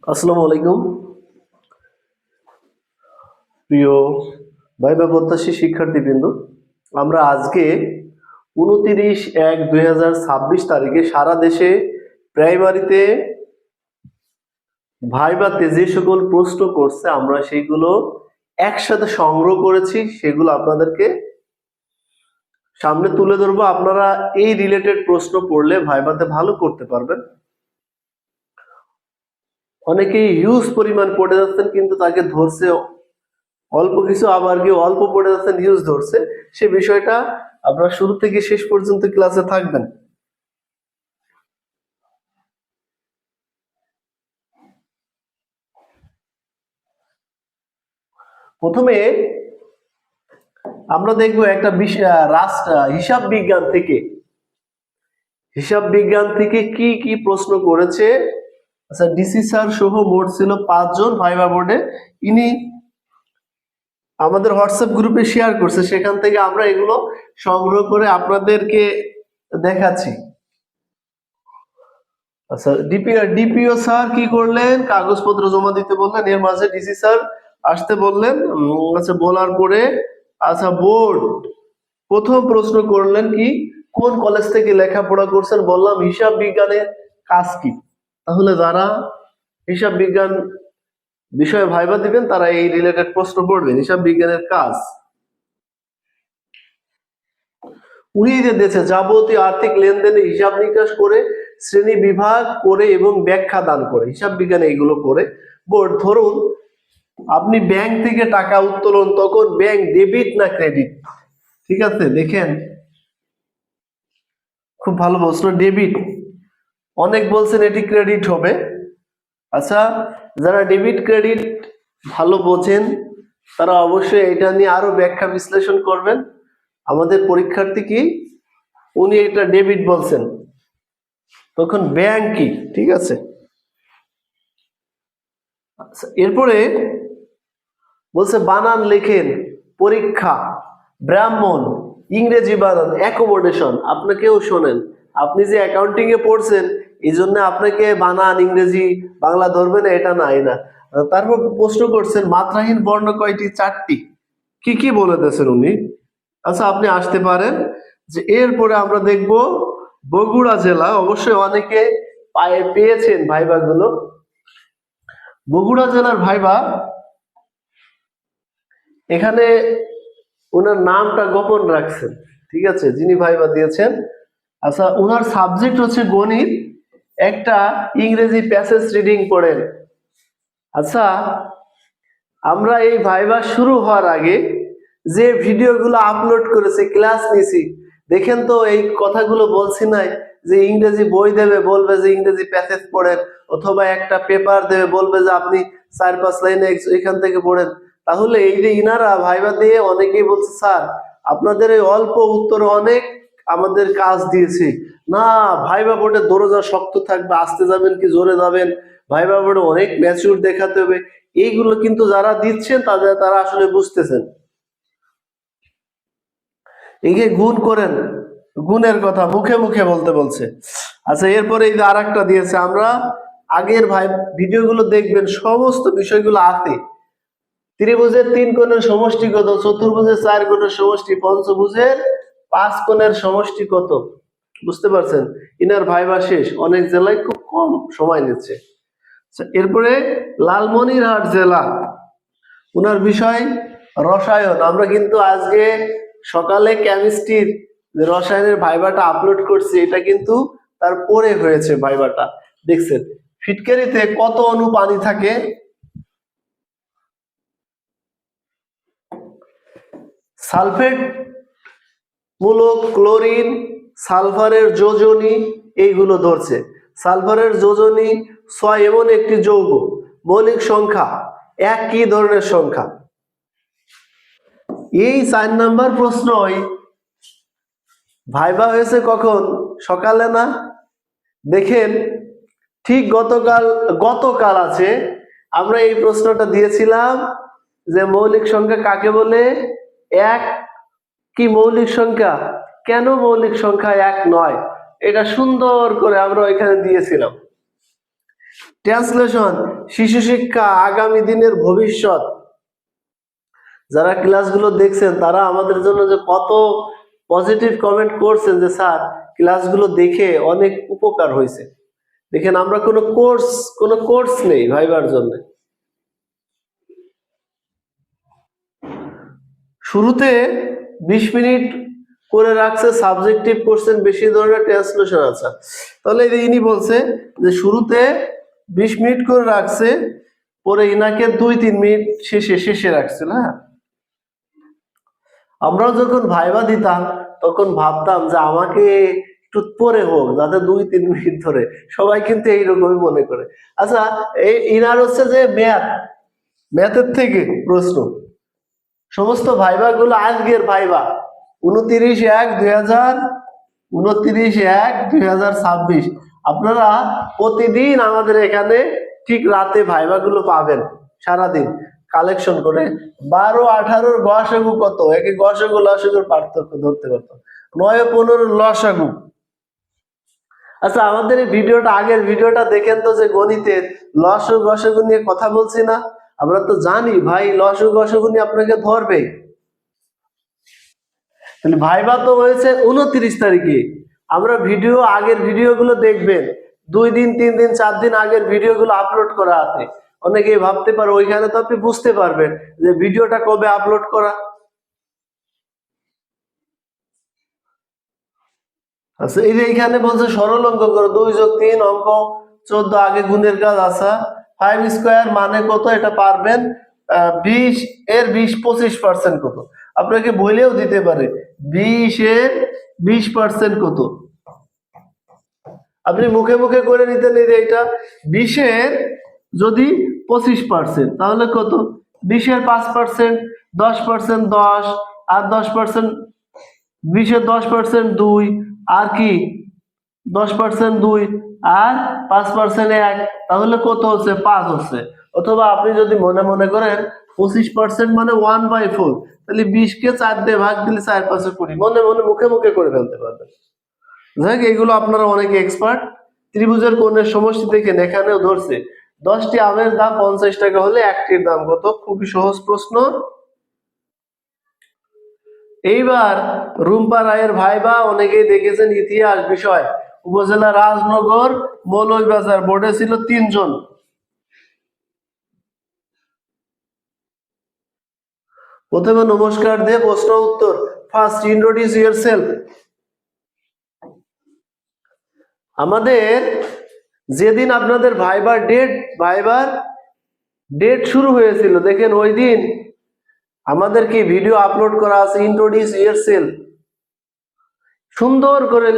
আসসালামু আলাইকুম প্রিয় ভাইবা প্রত্যাশী শিক্ষার্থীবৃন্দ। আমরা আজকে 29/1/2026 তারিখে সারা দেশে প্রাইমারিতে ভাইবাতে যে সকল প্রশ্ন করছে আমরা সেইগুলো একসাথে সংগ্রহ করেছি, সেগুলো আপনাদেরকে সামনে তুলে ধরবো। আপনারা এই রিলেটেড প্রশ্ন পড়লে ভাইবাতে ভালো করতে পারবেন। অনেকেই হিউজ পরিমাণ পড়ে যাচ্ছেন কিন্তু তাকে ধরছে অল্প কিছু, আবার কেউ অল্প পড়ে যাচ্ছেন হিউজ ধরছে। সে বিষয়টা আপনারা শুরু থেকে শেষ পর্যন্ত ক্লাসে থাকবেন। প্রথমে আমরা দেখবো একটা হিসাব বিজ্ঞান থেকে কি কি প্রশ্ন করেছে। আচ্ছা, ডিসি স্যার সহ মোট ছিল 5 জন ভাইবা বোর্ডে। ইনি আমাদের হোয়াটসঅ্যাপ গ্রুপে শেয়ার করছে, সেখান থেকে আমরা এগুলো সংগ্রহ করে আপনাদেরকে দেখাচ্ছি। আচ্ছা, ডিপিও স্যার কি করলেন, কাগজপত্র জমা দিতে বললেন, এর মাঝে ডিসি স্যার আসতে বললেন। আচ্ছা, বলার পরে আচ্ছা বোর্ড প্রথম প্রশ্ন করলেন কি, কোন কলেজ থেকে লেখাপড়া করছেন, বললাম হিসাব বিজ্ঞানের কাজ কি। তাহলে যারা হিসাব বিজ্ঞান বিষয়ে ভাইবা দিবেন তারা এই রিলেটেড প্রশ্ন পড়বেন, হিসাব বিজ্ঞানের কাজ। উড়িয়ে দিয়েছে যাবতীয় আর্থিক লেনদেনের হিসাব নিকাশ করে, শ্রেণী বিভাগ করে এবং ব্যাখ্যা দান করে, হিসাব বিজ্ঞানে এইগুলো করে। বোর্ড ধরুন আপনি ব্যাংক থেকে টাকা উত্তোলন, তখন ব্যাংক ডেবিট না ক্রেডিট? ঠিক আছে, দেখেন খুব ভালো প্রশ্ন, ডেবিট। অনেক বলছেন এটি ক্রেডিট হবে। আচ্ছা, যারা ডেবিট ক্রেডিট ভালো বোঝেন তারা অবশ্যই এটা নিয়ে আরো ব্যাখ্যা বিশ্লেষণ করবেন। আমাদের পরীক্ষার্থী কি, উনি এটা ডেবিট বলছেন, তখন ব্যাংক কি? ঠিক আছে। আচ্ছা, এরপরে বলছে বানান লেখেন, পরীক্ষা, ব্রাহ্মণ, ইংরেজি বানান, অ্যাকোমোডেশন। আপনাকেও শোনেন, আপনি যে অ্যাকাউন্টিং এ পড়ছেন এই জন্য আপনাকে বানান ইংরেজি বাংলা ধরবে না, এটা না। তারপর প্রশ্ন করছেন মাত্রাহীন বর্ণ কয়টি? 4টি। কি কি বলে দিয়েছেন উনি। আচ্ছা, আপনি আসতে পারেন। যে এরপরে আমরা দেখব বগুড়া জেলা, অবশ্যই অনেকে পেয়েছেন ভাইবা গুলো। বগুড়া জেলার ভাইবা, এখানে ওনার নামটা গোপন রাখছেন, ঠিক আছে, যিনি ভাইবা দিয়েছেন। আচ্ছা, ওনার সাবজেক্ট হচ্ছে গণিত, একটা ইংরেজি প্যাসেজ রিডিং পড়েন। আচ্ছা, আমরা এই ভাইবা শুরু হওয়ার আগে যে ভিডিওগুলো আপলোড করেছি, ক্লাস নিছি, দেখেন তো এই কথাগুলো বলছি নাই যে ইংরেজি বই দেবে, বলবে যে ইংরেজি প্যাসেজ পড়েন, অথবা একটা পেপার দেবে, বলবে যে আপনি 4-5 লাইনে এখান থেকে পড়েন। তাহলে এই যে ইনারা ভাইবা দিয়ে অনেকেই বলছে স্যার আপনাদের এই অল্প উত্তর অনেক আমাদের কাজ দিয়েছে না, ভাইবা বোর্ডে দরজা শক্ত থাকবে, আসতে যাবেন কি জোরে যাবেন, ভাইবা বোর্ডে অনেক ম্যাচিউর দেখাতে হবে। এইগুলো কিন্তু যারা দিচ্ছেন তারা আসলে বুঝতেছেন। এই যে গুণ করেন, গুণের কথা মুখে মুখে বলতে বলছে। আচ্ছা, এরপরে এই যে আর একটা দিয়েছে, আমরা আগের ভিডিওগুলো দেখবেন, সমস্ত বিষয়গুলো আছে। ত্রিভুজের 3 কোণের সমষ্টি কত, চতুর্ভুজের 4 কোণের সমষ্টি, পঞ্চভুজের 5 কোণের সমষ্টি কত। বুঝতে পারছেন, ইনার ভাইবা শেষ, অনেক জেলায় খুব কম সময় নিচ্ছে। এরপরে লালমনিরহাট জেলা, ওনার বিষয় রসায়ন। আমরা কিন্তু আজকে সকালে কেমিস্ট্রির রসায়নের ভাইবাটা আপলোড করছি, এটা কিন্তু তার পরে হয়েছে ভাইবাটা। দেখছেন ফিটকারিতে কত অণু পানি থাকে? সালফেট মূলক, ক্লোরিন, সালফারের যোজনী, এইগুলো ধরছে। সালফারের যোজনী 6 এমন একটি যৌগ, মৌলিক সংখ্যা 1 কি ধরনের সংখ্যা? এই 4 নাম্বার প্রশ্নই ভাইবা হয়েছে কখন? সকালে না? দেখেন ঠিক গতকাল আছে আমরা এই প্রশ্নটা দিয়েছিলাম যে মৌলিক সংখ্যা কাকে বলে? 1 কি মৌলিক সংখ্যা? কেন মৌলিক সংখ্যা 1 নয়? এটা সুন্দর করে আমরা ওইখানে দিয়েছিলাম। ট্রান্সলেশন, শিশু শিক্ষা আগামী দিনের ভবিষ্যৎ। যারা ক্লাসগুলো দেখছেন তারা আমাদের জন্য যে কত পজিটিভ কমেন্ট করছেন যে স্যার ক্লাসগুলো দেখে অনেক উপকার হয়েছে। দেখেন আমরা কোনো কোর্স নেই ভাইবার জন্য। শুরুতে 20 মিনিট করে রাখছে সাবজেক্টিভ কোশ্চেন, বেশি ধরনের ট্রান্সলেশন আছে। তাহলে ইনি বলছে যে শুরুতে 20 মিনিট করে রাখছে, পরে ইনাকে 2-3 মিনিট শেষে রাখছিল। হ্যাঁ, আমরাও যখন ভাইবা দিতাম তখন ভাবতাম যে আমাকে একটু পরে হোক, যাতে 2-3 মিনিট ধরে। সবাই কিন্তু এইরকমই মনে করে। আচ্ছা, ইনার হচ্ছে যে ম্যাথের থেকে প্রশ্ন, সমস্ত ভাইবা গুলো আজকের ভাইবা 29/1/2026। আপনারা প্রতিদিন আমাদের এখানে ঠিক রাতে ভাইবা গুলো পাবেন, সারাদিন কালেকশন করে। 12-18 গসাগু কত, একে গসাগু লসাগুর পার্থক্য ধরতে পারতো, 9-15 লসাগু। আচ্ছা, আমাদের এই ভিডিওটা, আগের ভিডিওটা দেখেন তো, যে গণিতের লসাগু গসাগু নিয়ে কথা বলছি না? আমরা তো জানি ভাই লসাগু গসাগু নিয়ে আপনাকে ধরবে। তাহলে ভাইবা তো হয়েছে 29 তারিখে। আমরা আগের ভিডিওগুলো দেখবেন, 2 দিন 3 দিন 4 দিন আগের ভিডিওগুলো আপলোড করা আছে। অনেকেই ভাবতে পারে ওইখানে তো আপনি বুঝতে পারবেন যে ভিডিওটা কবে আপলোড করা। আচ্ছা, এই যে এইখানে বলছে সরল অঙ্ক করো, 2+3 অঙ্ক 14, আগে গুণের কাজ আছে। 5 স্কোয়ার মানে কত এটা পারবেন। 20 এর 20-25% কত, আপনাকে বলেও দিতে পারে 20 এর 20% কত। আপনি মুখে মুখে করে নিতে নিতে এটা 20 এর যদি 25% তাহলে কত, 20 এর 5%, 10% 10, আর 10%, 20 এর 10% 2, আর কি 10% 2, আর 5% 1, তাহলে কত হচ্ছে, 5 হচ্ছে। অথবা আপনি যদি মনে মনে করেন 25% মানে 1/4, তাহলে 20 কে 4 দিয়ে ভাগ দিলে 4-5 20, মনে মনে মুখে মুখে করে ফেলতে পারবেন। দেখ, এগুলো আপনারা অনেকে এক্সপার্ট। ত্রিভুজের কোণের সমষ্টি দেখেন, এখানেও ধরছে 10টি আমের দাম 50 টাকা হলে একটির দাম কত। খুবই সহজ প্রশ্ন। এইবার রুম্পা রায়ের ভাইবা অনেকেই দেখেছেন, ইতিহাস বিষয়, উপজেলা রাজনগর মৌলভীবাজার, বোর্ডে ছিল 3 জন। প্রথমে নমস্কার দিয়ে প্রশ্ন উত্তর। First, introduce yourself. আমাদের যেদিন আপনাদের ভাইবার ডেট শুরু হয়েছিল, দেখেন ওই দিন আমাদের কি ভিডিও আপলোড করা আছে, ইন্ট্রোডিউস ইয়োরসেলফ, সুন্দর করে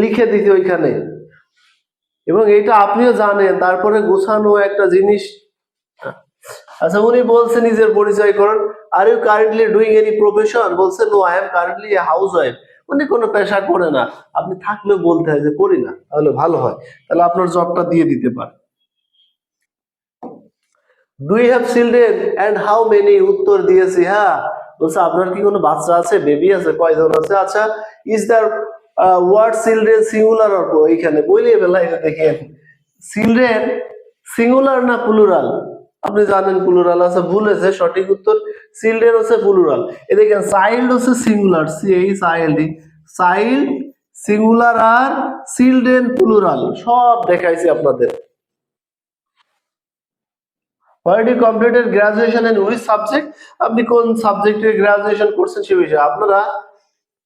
লিখে দিতে ওইখানে। এবং এটা আপনিও জানেন, তারপরে গোছানো একটা জিনিস। আচ্ছা, উনি বলছে নিজের পরিচয় করেন। Are you currently doing any profession, বলছে no, I am currently a house wife. উনি কোনো পেশা করে না। আপনি থাকলেও বলতে হয় যে করি না, তাহলে ভালো হয়, তাহলে আপনার জবটা দিয়ে দিতে পারে। Do you have children and how many, উত্তর দিয়েছি হ্যাঁ। বলছে আপনার কি কোনো বাচ্চা আছে, বেবি আছে, কয়জন আছে। আচ্ছা, is the word children singular or plural, এইখানে বলিয়ে ফেলা। এটা দেখেন, চিলড্রেন সিঙ্গুলার না প্লুরাল, আপনি জানেন প্লুরাল আছে, ভুল হয়েছে। সঠিক উত্তর চিলড্রেন হচ্ছে প্লুরাল। এ দেখেন চাইল্ড হচ্ছে singular, child singular, our children plural, সব দেখাইছি আপনাদের। Why did you completed graduation in which subject? আপনি কোন সাবজেক্টে গ্রাজুয়েশন করছেন সে বিষয়ে।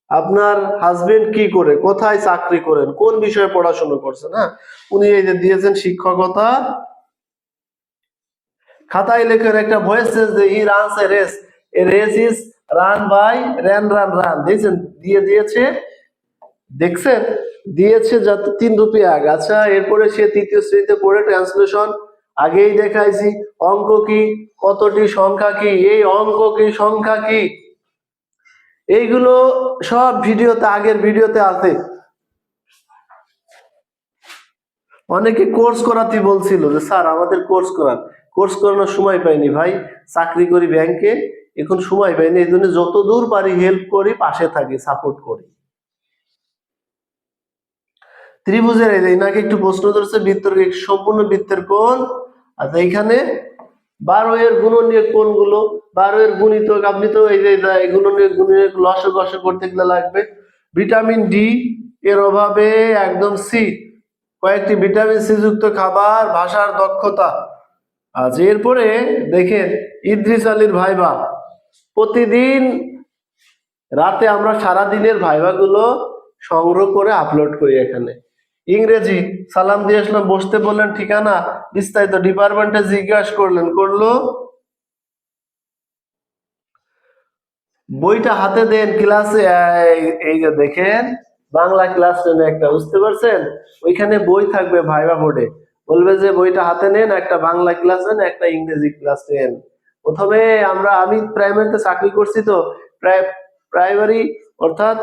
আপনার হাজবেন্ড কি করে, কোথায় চাকরি করেন, কোন বিষয়ে পড়াশোনা করছেন। হ্যাঁ, উনি এই যে দিয়েছেন শিক্ষকতা। খাতায় লেখেন একটা ভয়েস সেন্স যে he runs a race, a race is run by run. দেখছেন দিয়েছে, দেখছেন দিয়েছে যত 3 রুপিয়া আগে। আচ্ছা, এরপরে সে 3য় শ্রেণীতে পড়ে, ট্রান্সলেশন আগেই দেখাইছি। অঙ্ক কি, কতটি সংখ্যা কি, এই অঙ্ক কি, সংখ্যা কি, এইগুলো সব ভিডিওতে, আগের ভিডিওতে আছে। অনেকে কোর্স করাতে বলছিল যে স্যার আমাদের কোর্স করানোর সময় পাইনি ভাই, চাকরি করি ব্যাংকে, এখন সময় পাইনি, এই জন্য যতদূর পারি হেল্প করি, পাশে থাকি, সাপোর্ট করি। ত্রিভুজের এই নাকি একটু প্রশ্ন ধরছে বৃত্তের সম্পূর্ণ বৃত্তের কোণ। আচ্ছা এখানে 12 এর গুণনীয়ক কোণগুলো, 12 এর গুণিতক আপনি তো এই যে গুণনীয়ক লসাগু করতে গেলে লাগবে। ভিটামিন ডি এর অভাবে একদম সি, কয়েকটি ভিটামিন সি যুক্ত খাবার, ভাষার দক্ষতা। আচ্ছা এরপরে দেখেন ইদ্রিস আলীর ভাইবা। প্রতিদিন রাতে আমরা সারা দিনের ভাইবা গুলো সংগ্রহ করে আপলোড করি এখানে। ইংরেজি সালাম দিয়ে আসলাম, বসতে বললেন, ঠিকানা বিস্তারিত ডিপার্টমেন্টে জিজ্ঞাসা করলেন, করলো। বইটা হাতে দেন ক্লাসে, এই যে দেখেন বাংলা ক্লাস টেনে একটা, বুঝতে পারছেন? ওইখানে বই থাকবে ভাইবা বোর্ডে, বলবে যে বইটা হাতে নেন, একটা বাংলা ক্লাস নেন, একটা ইংরেজি ক্লাস নেন। প্রথমে আমি প্রাইমারিতে চাকরি করছি, তো প্রাইমারি অর্থাৎ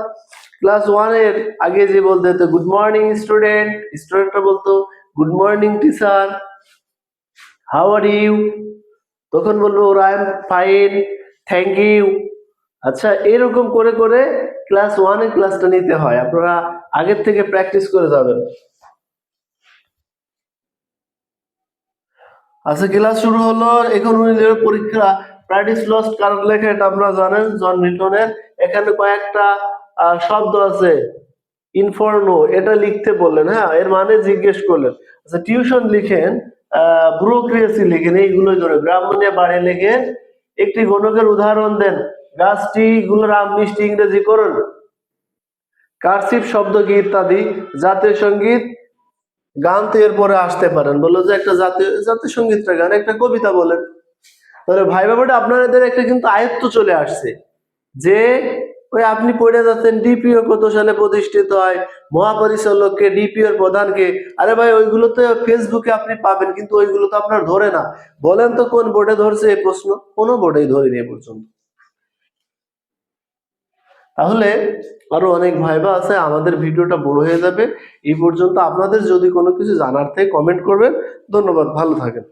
ক্লাস 1 এর আগে যে বলতে হতো গুড মর্নিং স্টুডেন্ট, স্টুডেন্টরা বলতো good morning teacher, how are you, তখন বলবো I am fine, thank you. আচ্ছা এরকম করে করে ক্লাস 1 এর ক্লাসটা নিতে হয়, আপনারা আগের থেকে প্র্যাকটিস করে যাবেন। আচ্ছা ক্লাস শুরু হলো। এখন পরীক্ষা প্র্যাকটিস লস্ট কারণ লেখা, এটা আমরা জানেন জন মিল্টনের। এখানে কয়েকটা শব্দ আছে, ইনফর্নো এটা লিখতে বললেন, হ্যাঁ এর মানে জিজ্ঞেস করলেন। আচ্ছা টিউশন লিখেন, ব্যুরোক্রেসি লিখেন, এইগুলো ধরে ব্রাহ্মণে বাড়ে লিখেন। একটি গণকের উদাহরণ দেন, গাছটি গুলোর আম মিষ্টি, ইংরেজি করুন। কার্সিভ শব্দ কি ইত্যাদি। জাতীয় সঙ্গীত গান তো এরপরে আসতে পারেন, বললো যে একটা জাতীয় সঙ্গীতটা গান, একটা কবিতা বলেন। তাহলে ভাই ব্যাপারটা আপনাদের একটা কিন্তু আয়ত্ত চলে আসছে, যে ওই আপনি পড়ে যাচ্ছেন ডিপিও কত সালে প্রতিষ্ঠিত হয়, মহাপরিচালককে, ডিপিও এর প্রধানকে। আরে ভাই ওইগুলো তো ফেসবুকে আপনি পাবেন, কিন্তু ওইগুলো তো আপনার ধরে না। বলেন তো কোন বোর্ডে ধরছে এই প্রশ্ন? কোনো বোর্ডেই ধরেনি এ পর্যন্ত। তাহলে আরো অনেক ভাইবা আছে, আমাদের ভিডিওটা বড় হয়ে যাবে। এই পর্যন্ত আপনাদের যদি কোনো কিছু জানার থাকে কমেন্ট করবেন। ধন্যবাদ, ভালো থাকেন।